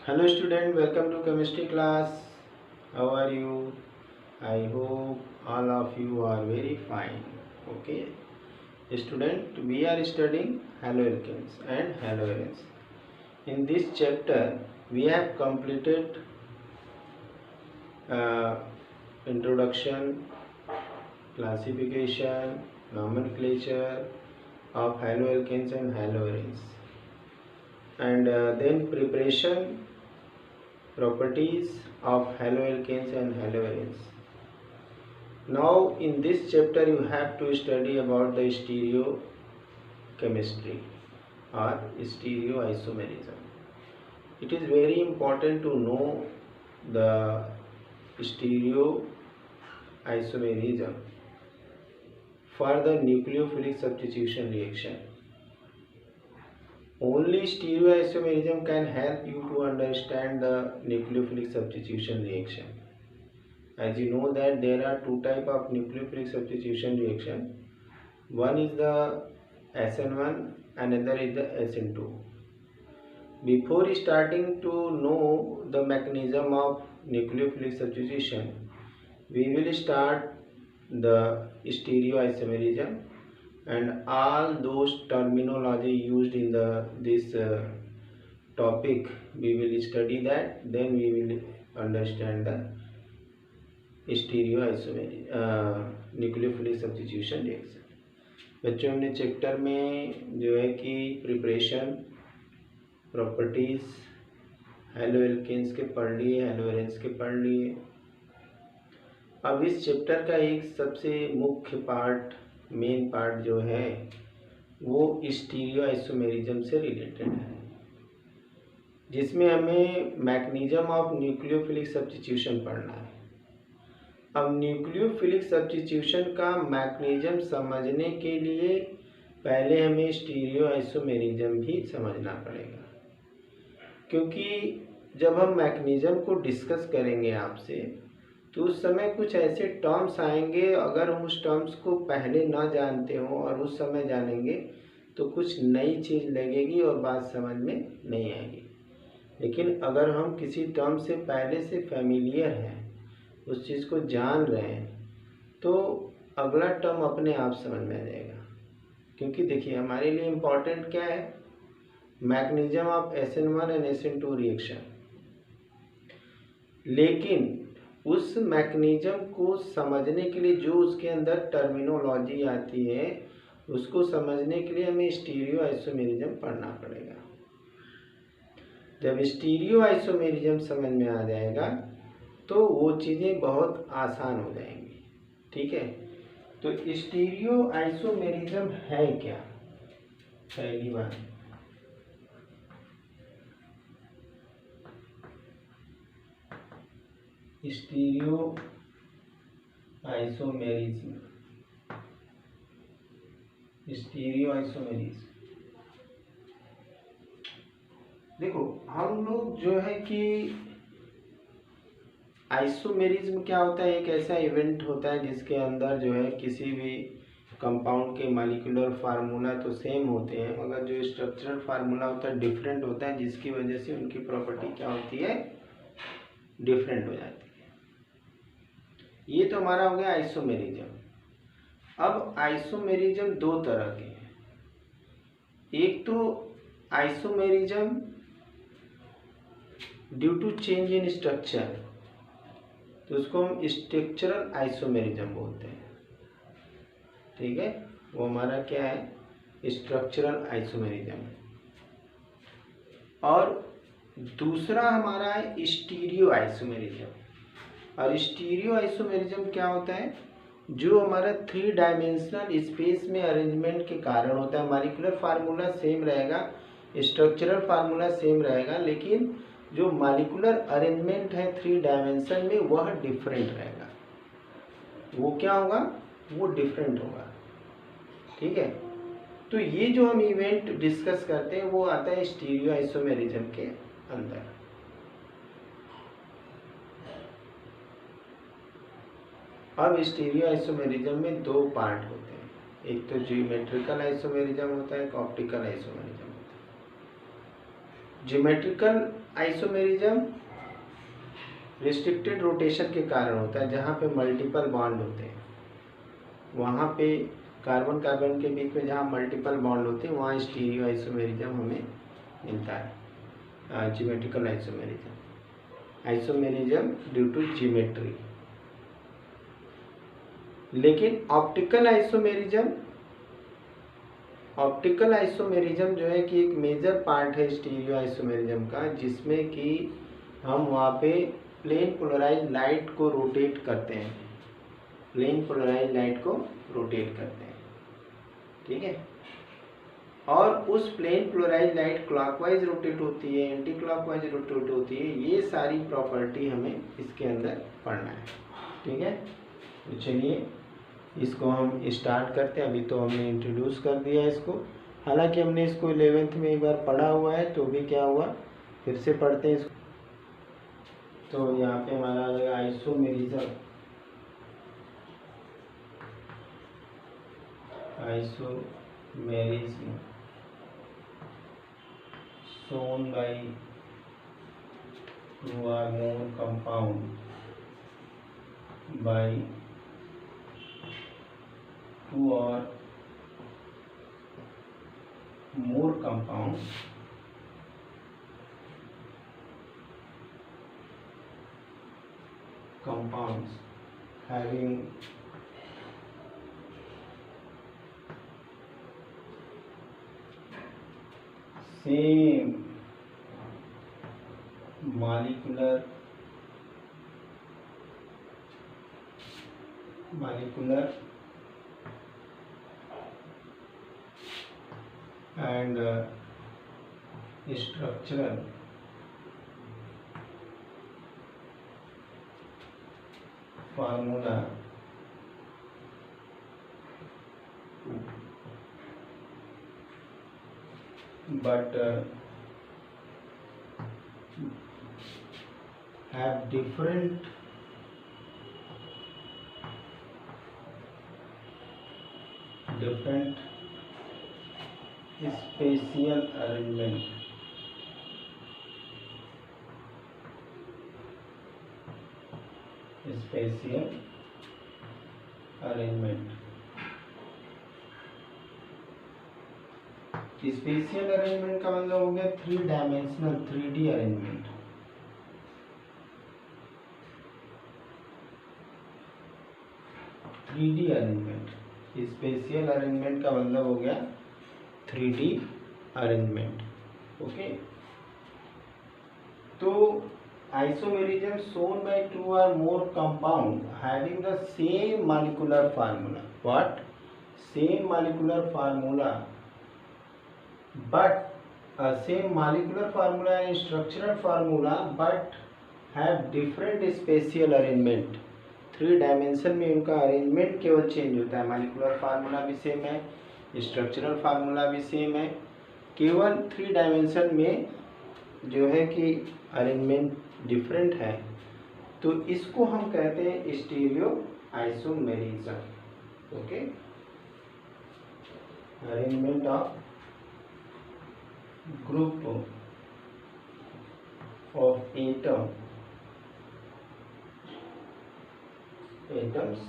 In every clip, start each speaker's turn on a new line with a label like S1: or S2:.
S1: Hello student, welcome to chemistry class. How are you? I hope all of you are very fine. Okay. Student, we are studying haloalkanes and haloarenes. In this chapter, we have completed uh, introduction, classification, nomenclature of haloalkanes and haloarenes, and then preparation, properties of haloalkanes and haloarenes. Now in this chapter you have to study about the stereochemistry or stereoisomerism. It is very important to know the stereoisomerism for the nucleophilic substitution reaction. Only stereoisomerism can help you to understand the nucleophilic substitution reaction. As you know that there are two types of nucleophilic substitution reaction. One is the SN1, another is the SN2. Before starting to know the mechanism of nucleophilic substitution, we will start the stereoisomerism and all those terminology used in this topic. We will study that, then we will understand the nucleophilic substitution reaction. बच्चों हमने chapter में जो है कि preparation, properties हैलोएल्केन्स के पढ़ लिए, हैलोएरेन्स के पढ़ लिए. अब इस चैप्टर का एक सबसे मुख्य पार्ट, मेन पार्ट जो है वो स्टीरियोआइसोमेरिज्म से रिलेटेड है, जिसमें हमें मैकेनिज्म ऑफ न्यूक्लियोफिलिक सब्स्टिट्यूशन पढ़ना है. अब न्यूक्लियोफिलिक सब्स्टिट्यूशन का मैकेनिज्म समझने के लिए पहले हमें स्टीरियोआइसोमेरिज्म भी समझना पड़ेगा, क्योंकि जब हम मैकेनिज्म को डिस्कस करेंगे आपसे तो उस समय कुछ ऐसे टर्म्स आएंगे, अगर हम उस टर्म्स को पहले ना जानते हो और उस समय जानेंगे तो कुछ नई चीज़ लगेगी और बात समझ में नहीं आएगी. लेकिन अगर हम किसी टर्म से पहले से फैमिलियर हैं, उस चीज़ को जान रहे हैं, तो अगला टर्म अपने आप समझ में आ जाएगा. क्योंकि देखिए हमारे लिए इम्पोर्टेंट क्या है, mechanism of SN1 and SN2 reaction. लेकिन उस मैकेनिज्म को समझने के लिए जो उसके अंदर टर्मिनोलॉजी आती है, उसको समझने के लिए हमें स्टीरियोआइसोमेरिज्म पढ़ना पड़ेगा. जब स्टीरियोआइसोमेरिज्म समझ में आ जाएगा तो वो चीज़ें बहुत आसान हो जाएंगी. ठीक है, तो स्टीरियोआइसोमेरिज्म है क्या? पहली बात, स्टीरियोआइसोमेरिज्म देखो, हम लोग जो है कि आइसोमेरिज्म क्या होता है, एक ऐसा इवेंट होता है जिसके अंदर जो है किसी भी कंपाउंड के मॉलिक्यूलर फार्मूला तो सेम होते हैं, मगर जो स्ट्रक्चरल फार्मूला होता है डिफरेंट होता है, जिसकी वजह से उनकी प्रॉपर्टी क्या होती है, डिफरेंट हो जाती है. ये तो हमारा हो गया आइसोमेरिज्म. अब आइसोमेरिज्म दो तरह के हैं. एक तो isomerism due to change in structure, तो उसको हम स्ट्रक्चरल आइसोमेरिज्म बोलते हैं. ठीक है, वो हमारा क्या है, स्ट्रक्चरल आइसोमेरिज्म. और दूसरा हमारा है स्टीरियो आइसोमेरिज्म. और स्टीरियो आइसोमेरिज्म क्या होता है, जो हमारा 3 डायमेंशनल स्पेस में अरेंजमेंट के कारण होता है. मॉलिक्यूलर फार्मूला सेम रहेगा, स्ट्रक्चरल फार्मूला सेम रहेगा, लेकिन जो मॉलिक्यूलर अरेंजमेंट है 3 डायमेंशन में वह डिफरेंट रहेगा. वो क्या होगा, वो डिफरेंट होगा. ठीक है, तो ये जो हम इवेंट डिस्कस करते हैं वो आता है स्टीरियोआइसोमेरिज्म के अंदर. अब स्टीरियोआइसोमेरिज्म में दो पार्ट होते हैं, एक तो ज्योमेट्रिकल आइसोमेरिज्म होता है, एक ऑप्टिकल आइसोमेरिज्म होता है. ज्योमेट्रिकल आइसोमेरिज्म रिस्ट्रिक्टेड रोटेशन के कारण होता है, जहाँ पे मल्टीपल बॉन्ड होते हैं, वहाँ पे कार्बन कार्बन के बीच में जहाँ मल्टीपल बॉन्ड होते हैं वहाँ स्टीरियो आइसोमेरिज्म हमें मिलता है। Geometrical isomerism due to geometry. लेकिन ऑप्टिकल आइसोमेरिज्म जो है कि एक मेजर पार्ट है स्टीरियो आइसोमेरिज्म का, जिसमें कि हम वहाँ पे प्लेन पोलराइज लाइट को रोटेट करते हैं, ठीक है। और उस plane polarise light clockwise rotate होती है, एंटी क्लॉकवाइज रोटेट होती है, ये सारी प्रॉपर्टी हमें इसके अंदर पढ़ना है, ठीक है। तो चलिए इसको हम स्टार्ट करते हैं। अभी तो हमने इंट्रोड्यूस कर दिया है इसको, हालांकि हमने इसको 11th में एक बार पढ़ा हुआ है, तो भी क्या हुआ फिर से पढ़ते हैं इसको। तो यहाँ पे हमारा isomerism shown by two or more compound by two or more compounds having same molecular and structural formula but have different spatial arrangement, spatial arrangement का मतलब हो गया 3 dimensional 3D arrangement. Spatial arrangement का मतलब हो गया 3D अरेंजमेंट, ओके। तो isomerism shown by 2 or more compound having the same molecular formula, same molecular formula and structural formula but have different spatial arrangement। 3 dimension में उनका arrangement केवल change होता है, मॉलिक्यूलर फार्मूला भी सेम है, structural formula भी same है, केवल 3 डायमेंशन में जो है कि अरेंजमेंट डिफरेंट है। तो इसको हम कहते हैं stereo isomerism, okay. Arrangement of group of atoms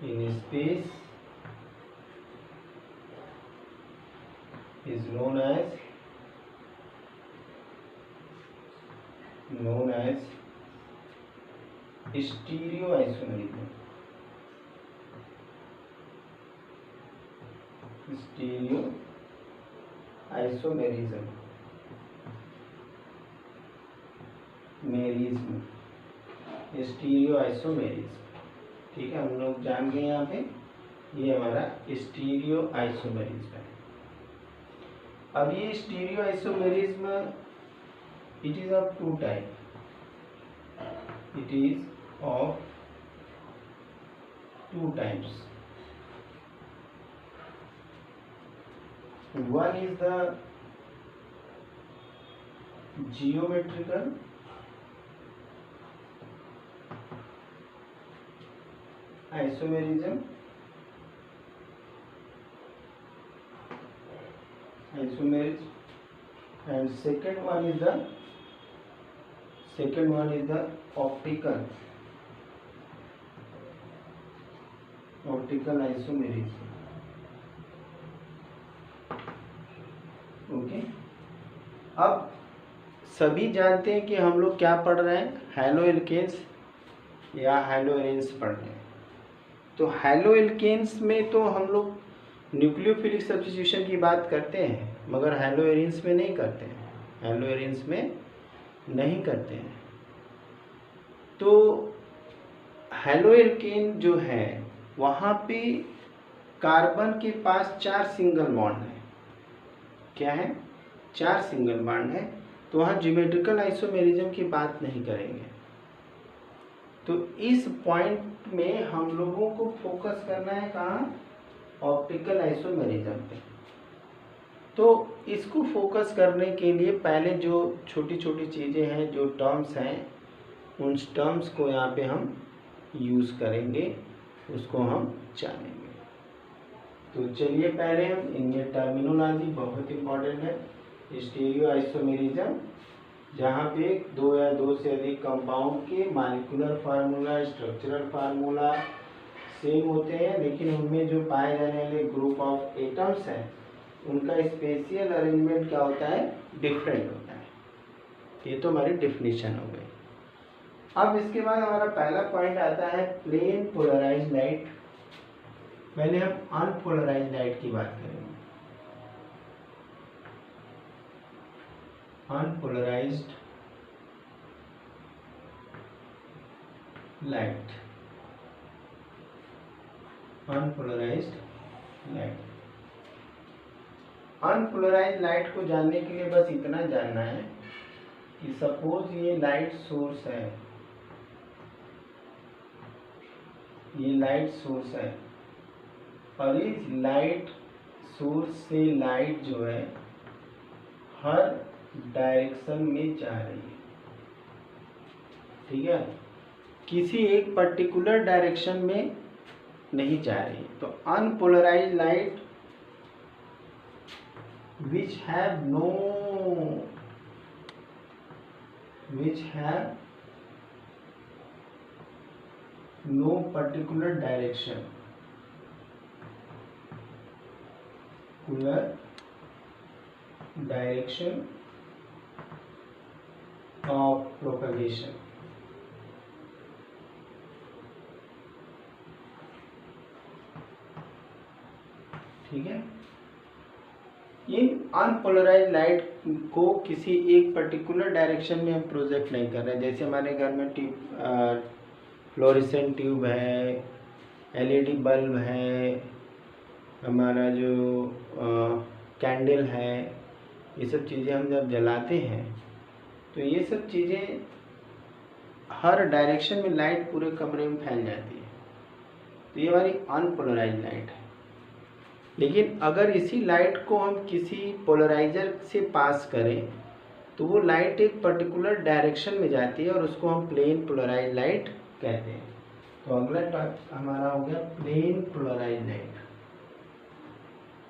S1: in space is known as stereoisomerism। स्टीरियोआइसोमेरिज्म, ठीक है, हम लोग जान गए यहाँ पे, ये हमारा स्टीरियोआइसोमेरिज्म है। अब ये stereoisomerism it is of 2 type, one is the geometrical isomerism and second one is the optical isomerism. Okay, अब सभी जानते हैं कि हम लोग क्या पढ़ रहे हैं, हैलो एल्केन्स या हैलो एरेन्स पढ़ रहे हैं। तो हैलो एल्केन्स में तो हम लोग न्यूक्लियोफिलिक सब्स्टिट्यूशन की बात करते हैं, मगर हैलो एरेन्स में नहीं करते हैं, हैलो एरेन्स में नहीं करते हैं। तो हैलो एल्केन जो है वहाँ पे कार्बन के पास 4 सिंगल बॉन्ड है। क्या है? 4 सिंगल बॉन्ड है। तो वहाँ ज्योमेट्रिकल आइसोमेरिज्म की बात नहीं करेंगे। तो इस पॉइंट में हम लोगों को फोकस करना है कहाँ? ऑप्टिकल आइसोमेरिज्म पे। तो इसको फोकस करने के लिए पहले जो छोटी छोटी चीज़ें हैं, जो टर्म्स हैं, उन टर्म्स को यहाँ पे हम यूज़ करेंगे, उसको हम जानेंगे। तो चलिए पहले हम इनमें टर्मिनोलॉजी बहुत इंपॉर्टेंट है। स्टीरियो आइसोमेरिज्म, जहाँ पे 2 या 2 से अधिक कंपाउंड के molecular formula, structural formula same होते हैं, लेकिन उनमें जो पाए जाने वाले ग्रुप ऑफ एटम्स हैं उनका स्पेशियल अरेंजमेंट क्या होता है? डिफरेंट होता है। ये तो हमारी डेफिनेशन हो गई। अब इसके बाद हमारा पहला पॉइंट आता है प्लेन पोलराइज्ड लाइट। पहले हम अनपोलराइज्ड लाइट की बात करेंगे। Unpolarised light, unpolarised light. Unpolarised light को जानने के लिए बस इतना जानना है कि सपोज ये लाइट सोर्स है, ये लाइट सोर्स है, और इस लाइट सोर्स से लाइट जो है हर डायरेक्शन में जा रही है। ठीक है, किसी एक पर्टिकुलर डायरेक्शन में नहीं जा रही। तो unpolarised light which have no particular direction, of propagation। ठीक है, इन अनपोलराइज्ड लाइट को किसी एक पर्टिकुलर डायरेक्शन में हम प्रोजेक्ट नहीं कर रहे हैं। जैसे हमारे घर में फ्लोरेसेंट ट्यूब है, एलईडी बल्ब है, हमारा जो कैंडल है, ये सब चीज़ें हम जब जलाते हैं तो ये सब चीज़ें हर डायरेक्शन में लाइट पूरे कमरे में फैल जाती है। तो ये हमारी अनपोलराइज्ड लाइट है। लेकिन अगर इसी लाइट को हम किसी पोलराइजर से पास करें तो वो लाइट एक पर्टिकुलर डायरेक्शन में जाती है और उसको हम प्लेन पोलराइज्ड लाइट कहते हैं। तो अगला टॉपिक हमारा हो गया plane polarised light.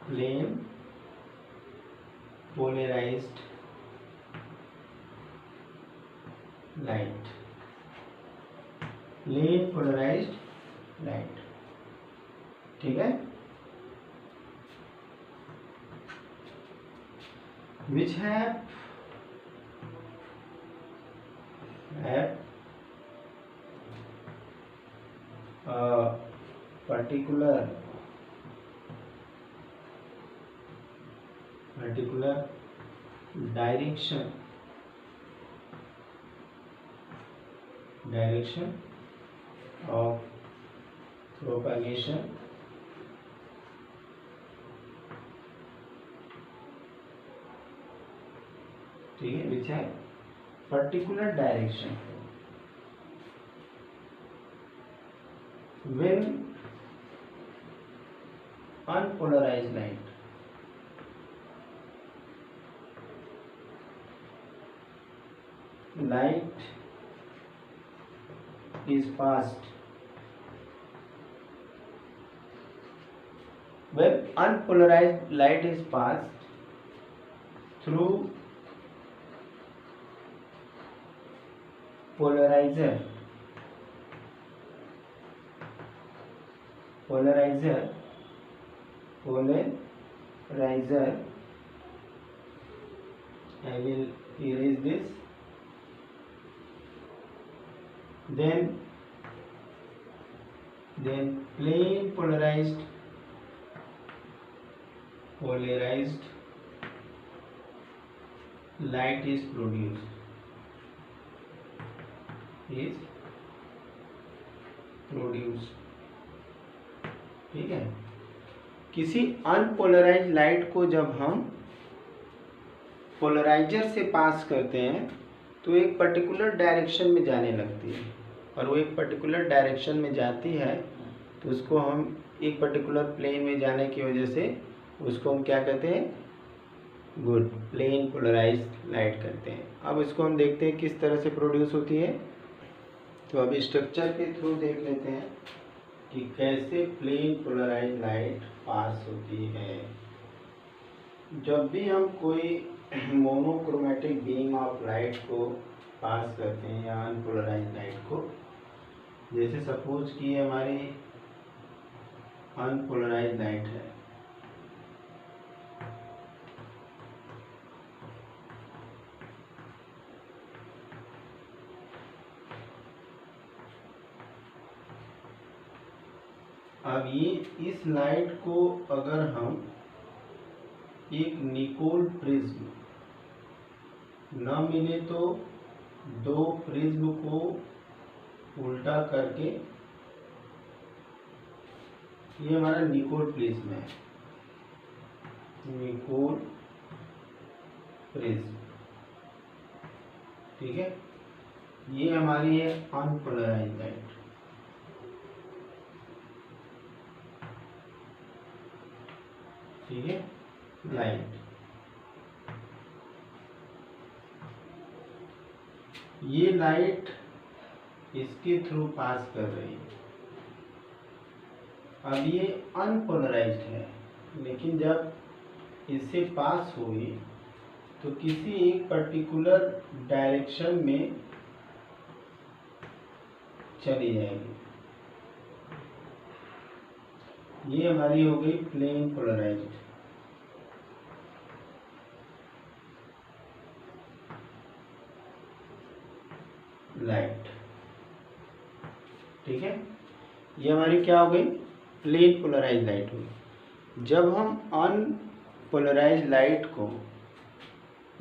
S1: Plane polarised light, plane polarised light. ठीक है, which have a particular direction of propagation, ठीक है, which है particular direction when unpolarized light is passed, when unpolarized light is passed through polariser I will erase this. Then plain polarized light is produced. ठीक है। किसी unpolarised light को जब हम polariser से पास करते हैं तो एक पर्टिकुलर डायरेक्शन में जाने लगती है, और वो एक पर्टिकुलर डायरेक्शन में जाती है तो उसको हम एक पर्टिकुलर प्लेन में जाने की वजह से उसको हम क्या कहते हैं, गुड प्लेन पोलराइज्ड लाइट करते हैं। अब इसको हम देखते हैं किस तरह से प्रोड्यूस होती है। तो अब स्ट्रक्चर के थ्रू देख लेते हैं कि कैसे प्लेन पोलराइज्ड लाइट पास होती है। जब भी हम कोई मोनोक्रोमेटिक बीम ऑफ लाइट को पास करते हैं या अनपोलराइज्ड लाइट को, जैसे सपोज कि हमारी अनपोलराइज्ड लाइट है, अब ये इस लाइट को अगर हम एक निकोल प्रिज्म न मिले तो दो प्रिज्म को उल्टा करके, ये हमारा निकोल प्रिज्म है, निकोल प्रिज्म, ठीक है। ये हमारी है अनपोलराइज्ड लाइट, ठीक है, लाइट। ये लाइट इसके थ्रू पास कर रही है। अब ये अनपोलराइज्ड है, लेकिन जब इससे पास हुई तो किसी एक पर्टिकुलर डायरेक्शन में चली जाएगी। ये हमारी हो गई प्लेन पोलराइज्ड लाइट, ठीक है। ये हमारी क्या हो गई, प्लेन पोलराइज्ड लाइट हुई। जब हम अनपोलराइज्ड लाइट को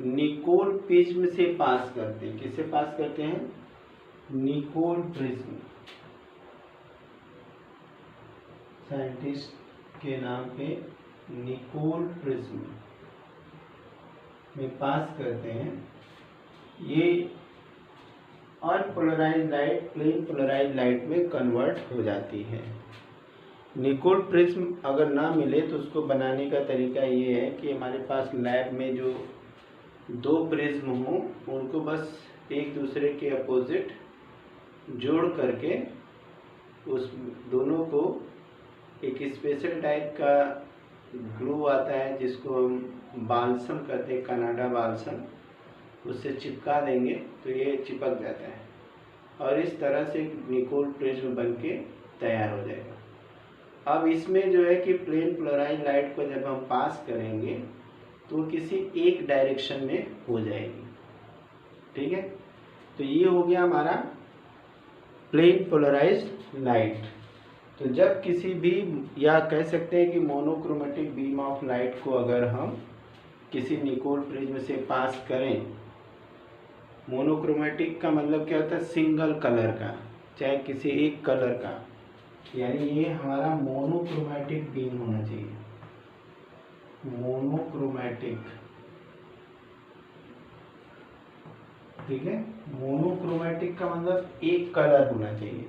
S1: निकोल प्रिज्म से पास करते हैं, किससे पास करते हैं, निकोल प्रिज्म, साइंटिस्ट के नाम पे निकोल प्रिज्म में पास करते हैं, ये unpolarised light plane polarised light में कन्वर्ट हो जाती है। निकोल प्रिज्म अगर ना मिले तो उसको बनाने का तरीका ये है कि हमारे पास लैब में जो दो प्रिज्म हों उनको बस एक दूसरे के अपोजिट जोड़ करके उस दोनों को एक स्पेशल टाइप का ग्लू आता है जिसको हम बाल्सम कहते हैं, कनाडा बाल्सम, उससे चिपका देंगे तो ये चिपक जाता है और इस तरह से निकोल प्रिज्म बन के तैयार हो जाएगा। अब इसमें जो है कि प्लेन पोलराइज्ड लाइट को जब हम पास करेंगे तो किसी एक डायरेक्शन में हो जाएगी, ठीक है। तो ये हो गया हमारा प्लेन पोलराइज्ड लाइट। तो जब किसी भी, या कह सकते हैं कि मोनोक्रोमेटिक बीम ऑफ लाइट को अगर हम किसी निकोल प्रिज्म से पास करें, मोनोक्रोमेटिक का मतलब क्या होता है, सिंगल कलर का, चाहे किसी एक कलर का, यानी ये हमारा मोनोक्रोमेटिक बीम होना चाहिए, मोनोक्रोमेटिक, ठीक है। मोनोक्रोमेटिक का मतलब एक कलर होना चाहिए,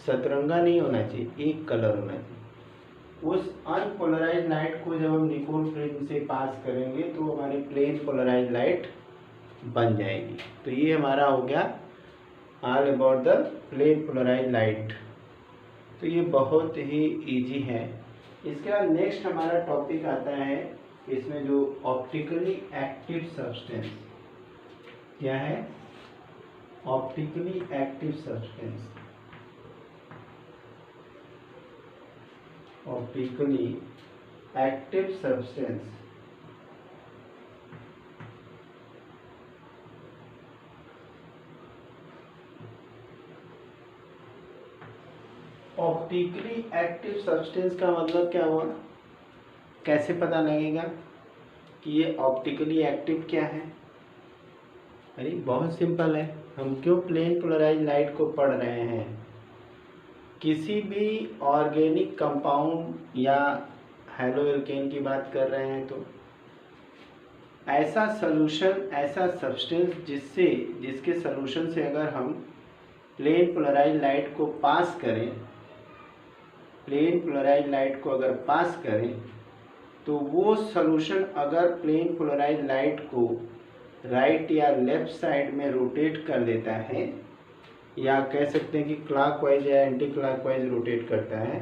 S1: सतरंगा नहीं होना चाहिए, एक कलर होना चाहिए। उस अनपोलराइज्ड लाइट को जब हम निकोल प्रिज्म से पास करेंगे तो हमारी प्लेन पोलराइज्ड लाइट बन जाएगी। तो ये हमारा हो गया all about the plane polarised light. तो ये बहुत ही इजी है। इसके बाद नेक्स्ट हमारा टॉपिक आता है, इसमें जो ऑप्टिकली एक्टिव सब्सटेंस, क्या है, optically active substance, optically active substance optically active substance का मतलब क्या हुआ, कैसे पता लगेगा कि ये ऑप्टिकली एक्टिव क्या है। अरे बहुत सिंपल है, हम क्यों प्लेन पोलराइज लाइट को पढ़ रहे हैं, किसी भी ऑर्गेनिक कंपाउंड या हेलो एल्केन की बात कर रहे हैं तो ऐसा सॉल्यूशन, ऐसा सब्सटेंस जिसके सॉल्यूशन से अगर हम प्लेन पोलराइज लाइट को पास करें, प्लेन पोलराइज लाइट को अगर पास करें तो वो सॉल्यूशन अगर प्लेन पोलराइज लाइट को राइट या लेफ्ट साइड में रोटेट कर देता है, या कह सकते हैं कि क्लॉकवाइज या एंटी क्लॉकवाइज रोटेट करता है,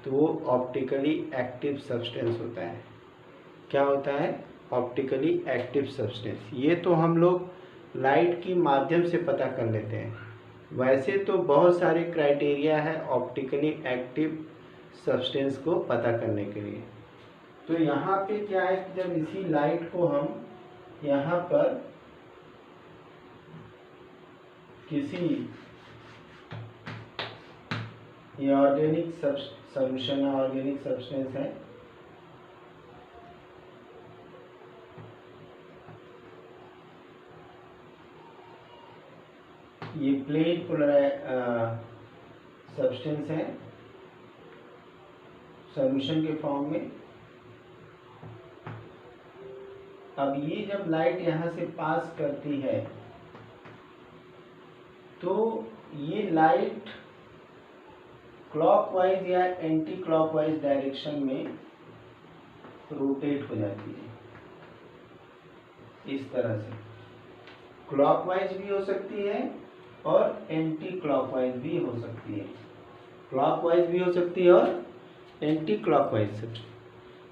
S1: तो वो ऑप्टिकली एक्टिव सब्सटेंस होता है। क्या होता है, ऑप्टिकली एक्टिव सब्सटेंस। ये तो हम लोग लाइट के माध्यम से पता कर लेते हैं, वैसे तो बहुत सारे क्राइटेरिया है ऑप्टिकली एक्टिव सब्सटेंस को पता करने के लिए। तो यहाँ पे क्या है कि जब इसी लाइट को हम यहाँ पर किसी ये ऑर्गेनिक सॉल्यूशन है, ऑर्गेनिक सब्सटेंस है, ये प्लेन पोलराइज सब्सटेंस है सॉल्यूशन के फॉर्म में। अब ये जब लाइट यहाँ से पास करती है तो ये लाइट क्लॉकवाइज या एंटी क्लॉकवाइज डायरेक्शन में रोटेट हो जाती है। इस तरह से क्लॉकवाइज भी हो सकती है और एंटी क्लॉकवाइज भी हो सकती है, क्लॉकवाइज भी हो सकती है और एंटी क्लॉकवाइज।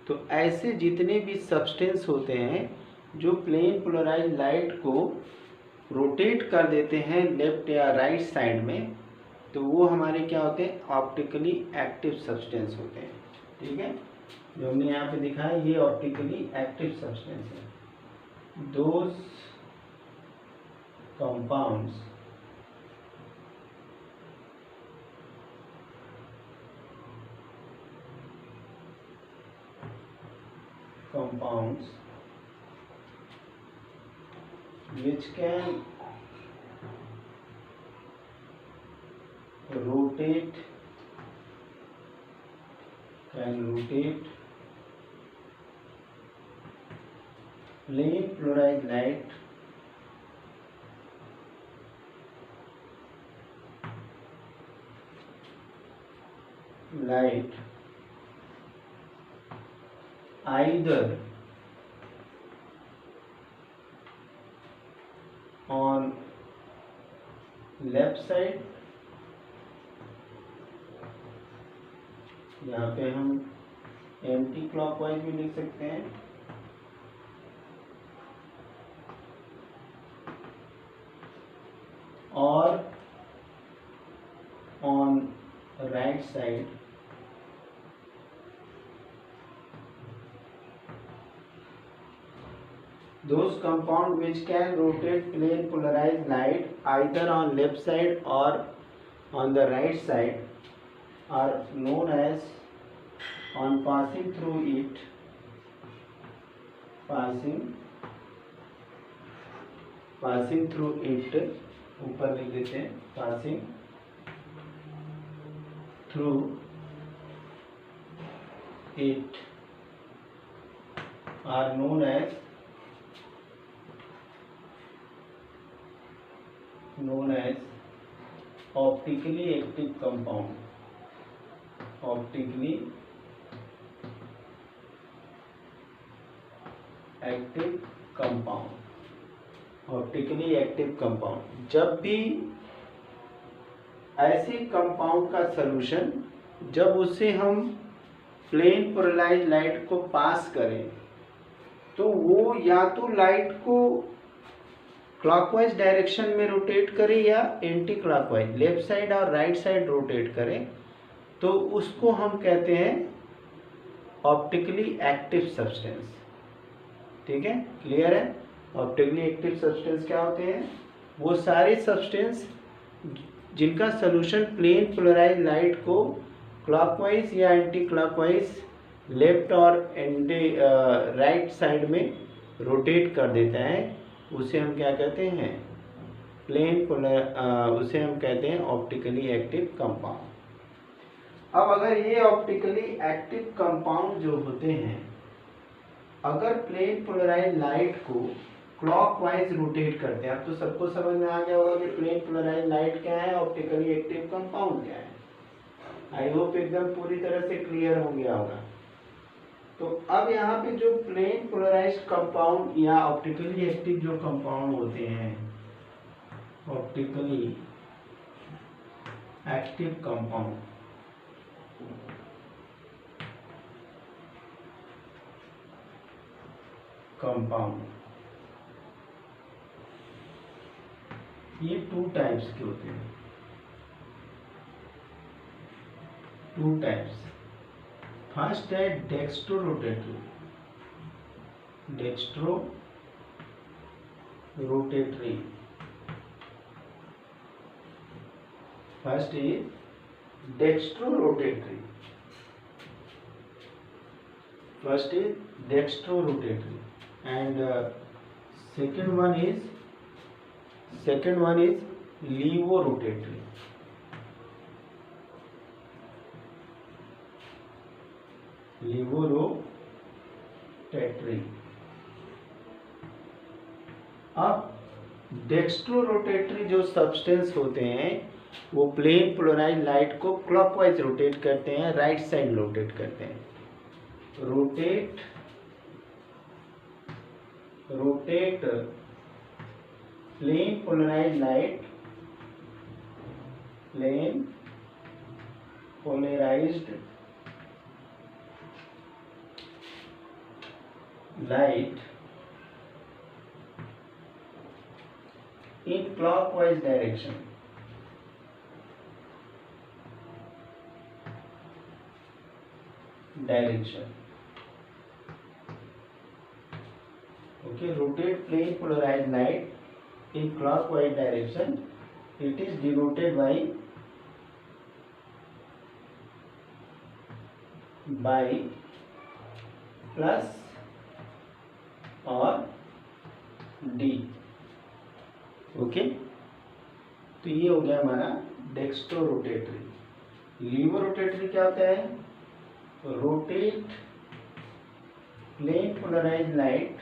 S1: तो ऐसे जितने भी सब्सटेंस होते हैं जो प्लेन पोलराइज लाइट को रोटेट कर देते हैं लेफ्ट या राइट साइड में, तो वो हमारे क्या होते हैं, ऑप्टिकली एक्टिव सब्सटेंस होते हैं। ठीक है, जो हमने यहाँ पे दिखाया ये ऑप्टिकली एक्टिव सब्सटेंस है। Those compounds which can rotate plane polarized light either on left side, यहाँ पे हम एंटी क्लॉकवाइज भी लिख सकते हैं, और on right side those compound which can rotate plane polarized light either on left side or on the right side are known as, on passing through it, passing through it, ऊपर लिख देते हैं, passing through it are known as optically active compound, optically active compound, optically active compound. जब भी ऐसे compound का solution, जब उसे हम प्लेन पोलराइज्ड लाइट को पास करें तो वो या तो लाइट को क्लॉकवाइज डायरेक्शन में रोटेट करे या एंटी क्लॉकवाइज, लेफ्ट साइड और राइट साइड रोटेट करे, तो उसको हम कहते हैं ऑप्टिकली एक्टिव सब्सटेंस। ठीक है, क्लियर है? ऑप्टिकली एक्टिव सब्सटेंस क्या होते हैं? वो सारे सब्सटेंस जिनका सोल्यूशन प्लेन पोलराइज लाइट को क्लॉकवाइज या एंटी क्लॉकवाइज, लेफ्ट और एंटी राइट साइड में रोटेट कर देता है, उसे हम क्या कहते हैं? प्लेन पोलर, उसे हम कहते हैं ऑप्टिकली एक्टिव कंपाउंड। अब अगर ये ऑप्टिकली एक्टिव कंपाउंड जो होते हैं, अगर प्लेन पोलराइज लाइट को क्लॉकवाइज रोटेट करते हैं, अब तो सबको समझ में आ गया होगा कि प्लेन पोलराइज लाइट क्या है, ऑप्टिकली एक्टिव कंपाउंड क्या है। आई होप एकदम पूरी तरह से क्लियर हो गया होगा। तो अब यहाँ पे जो प्लेन पोलराइज कंपाउंड या ऑप्टिकली एक्टिव जो कंपाउंड होते हैं, ऑप्टिकली एक्टिव कंपाउंड, ये 2 टाइप्स के होते हैं, 2 टाइप्स। फर्स्ट है dextro rotatory, first is dextro rotatory, and second one is levo rotatory. अब डेक्स्ट्रो रोटेटरी जो सब्सटेंस होते हैं वो प्लेन पोलराइज लाइट को क्लॉकवाइज रोटेट करते हैं, राइट साइड रोटेट करते हैं। Rotate plane polarise light, plane polarised light in clockwise direction, okay, rotate plane polarized light in clockwise direction. It is denoted by plus और D। Okay, तो ये हो गया हमारा डेक्स्ट्रो रोटेटरी। लीवो रोटेटरी क्या होता है? Rotate plane polarise light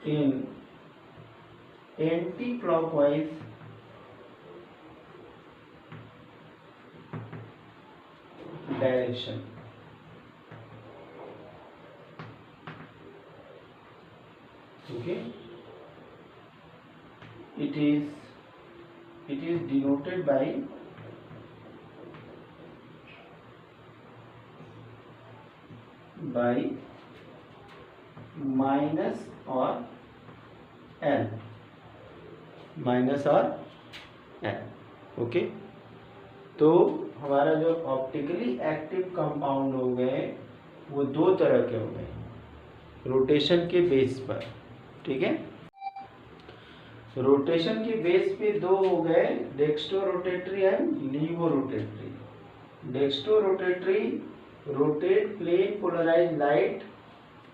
S1: in anti clockwise direction. Okay, it is denoted by minus और L, ओके। तो हमारा जो ऑप्टिकली एक्टिव कंपाउंड हो गए वो 2 तरह के हो गए रोटेशन के बेस पर। ठीक है, रोटेशन के बेस पे 2 हो गए, dextro rotatory and levo rotatory. Dextro rotatory rotate plane polarise light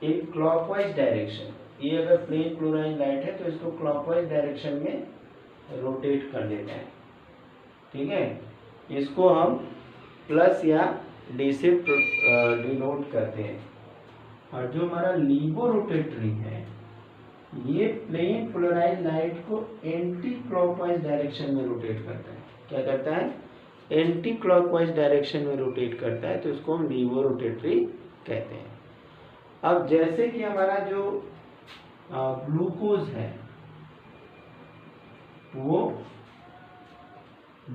S1: in clockwise direction. ये अगर प्लेन पोलराइज लाइट है तो इसको क्लॉकवाइज डायरेक्शन में रोटेट कर देते हैं। ठीक है, इसको हम प्लस या डी से डिनोट करते हैं। और जो हमारा लीवो रोटेटरी है ये प्लेन पोलराइज लाइट को एंटी क्लॉकवाइज डायरेक्शन में रोटेट करता है। क्या करता है? एंटी क्लॉकवाइज डायरेक्शन में रोटेट करता है, तो इसको हम लीवो रोटेटरी कहते हैं। अब जैसे कि हमारा जो ग्लूकोज है वो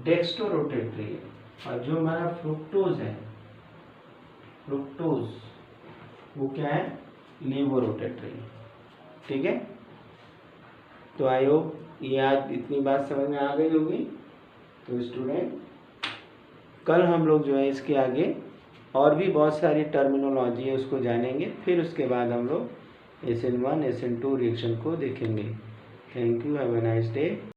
S1: डेक्स्ट्रो रोटेटरी है, और जो हमारा फ्रुक्टोज है, फ्रुक्टोज वो क्या है, लीवोरोटेटरी। ठीक है, तो आई होप ये आज इतनी बात समझ में आ गई होगी। तो स्टूडेंट कल हम लोग जो है इसके आगे और भी बहुत सारी टर्मिनोलॉजी है उसको जानेंगे, फिर उसके बाद हम लोग SN1 SN2 रिएक्शन को देखेंगे। Thank you, have a nice day.